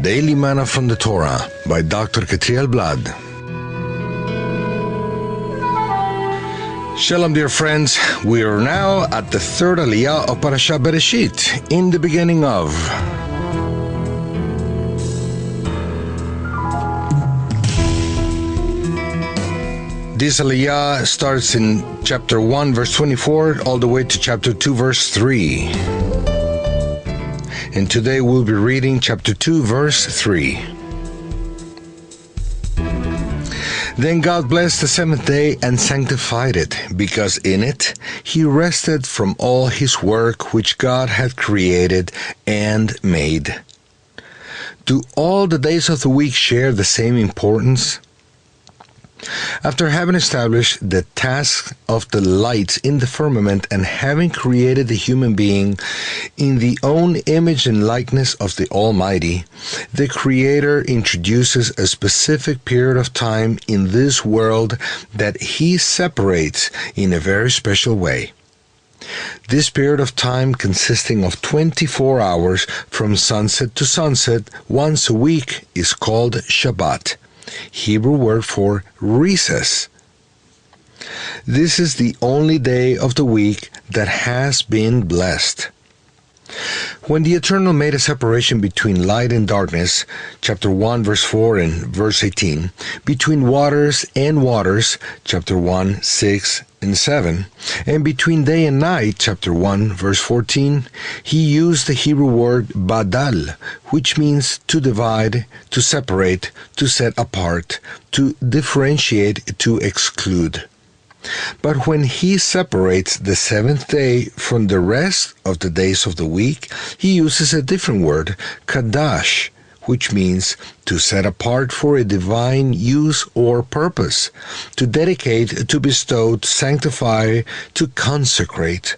Daily Manna from the Torah by Dr. Ketriel Blad. Shalom, dear friends. We are now at the third aliyah of Parashat Bereshit, in the beginning of. This aliyah starts in chapter 1, verse 24, all the way to chapter 2, verse 3. And today we'll be reading chapter 2, verse 3. Then God blessed the seventh day and sanctified it, because in it he rested from all his work which God had created and made. Do all the days of the week share the same importance? After having established the task of the lights in the firmament and having created the human being in the own image and likeness of the Almighty, the Creator introduces a specific period of time in this world that He separates in a very special way. This period of time, consisting of 24 hours from sunset to sunset once a week, is called Shabbat, Hebrew word for recess. This is the only day of the week that has been blessed. When the Eternal made a separation between light and darkness, chapter 1, verse 4 and verse 18, between waters and waters, chapter 1, 6 and 7, and between day and night, chapter 1, verse 14, he used the Hebrew word badal, which means to divide, to separate, to set apart, to differentiate, to exclude. But when he separates the seventh day from the rest of the days of the week, he uses a different word, kadash, which means to set apart for a divine use or purpose, to dedicate, to bestow, to sanctify, to consecrate.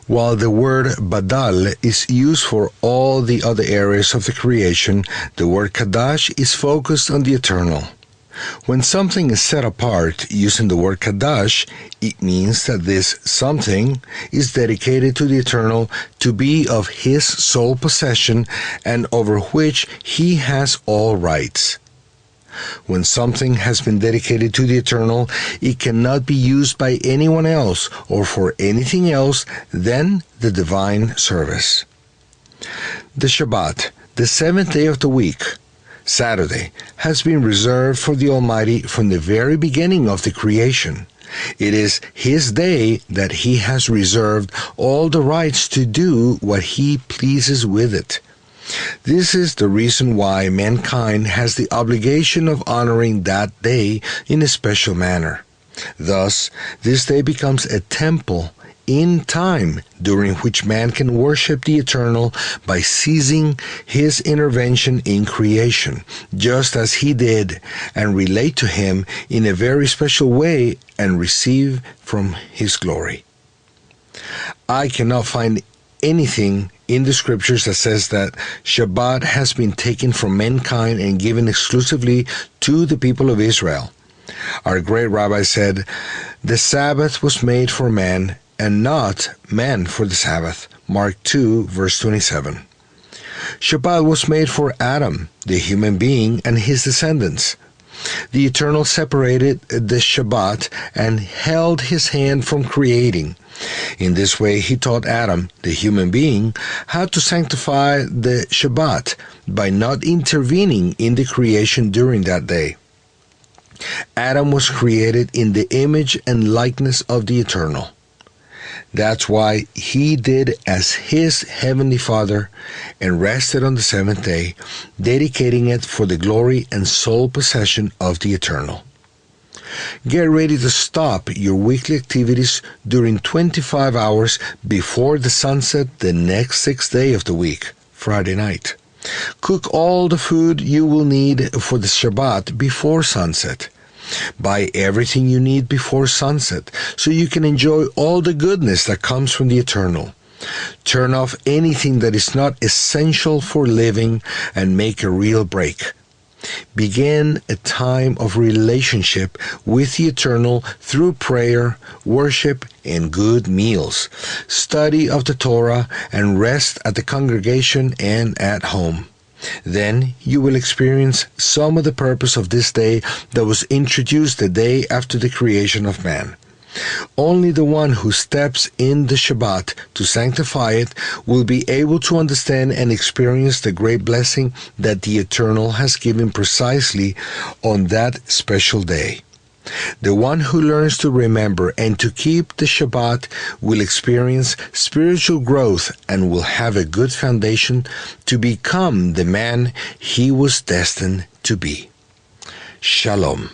While the word badal is used for all the other areas of the creation, the word kadash is focused on the Eternal. When something is set apart using the word kadash, it means that this something is dedicated to the Eternal to be of His sole possession and over which He has all rights. When something has been dedicated to the Eternal, it cannot be used by anyone else or for anything else than the divine service. The Shabbat, the seventh day of the week, Saturday, has been reserved for the Almighty from the very beginning of the creation. It is His day that He has reserved all the rights to do what He pleases with it. This is the reason why mankind has the obligation of honoring that day in a special manner. Thus, this day becomes a temple in time during which man can worship the Eternal by seizing His intervention in creation, just as He did, and relate to Him in a very special way and receive from His glory. I cannot find anything in the scriptures that says that Shabbat has been taken from mankind and given exclusively to the people of Israel. Our great rabbi said, "The Sabbath was made for man, and not man for the Sabbath." Mark 2, verse 27. Shabbat was made for Adam, the human being, and his descendants. The Eternal separated the Shabbat and held His hand from creating. In this way, He taught Adam, the human being, how to sanctify the Shabbat by not intervening in the creation during that day. Adam was created in the image and likeness of the Eternal. That's why he did as his heavenly Father and rested on the seventh day, dedicating it for the glory and sole possession of the Eternal. Get ready to stop your weekly activities during 25 hours before the sunset the next sixth day of the week, Friday night. Cook all the food you will need for the Shabbat before sunset. Buy everything you need before sunset so you can enjoy all the goodness that comes from the Eternal. Turn off anything that is not essential for living and make a real break. Begin a time of relationship with the Eternal through prayer, worship, and good meals, study of the Torah, and rest at the congregation and at home. Then you will experience some of the purpose of this day that was introduced the day after the creation of man. Only the one who steps in the Shabbat to sanctify it will be able to understand and experience the great blessing that the Eternal has given precisely on that special day. The one who learns to remember and to keep the Shabbat will experience spiritual growth and will have a good foundation to become the man he was destined to be. Shalom.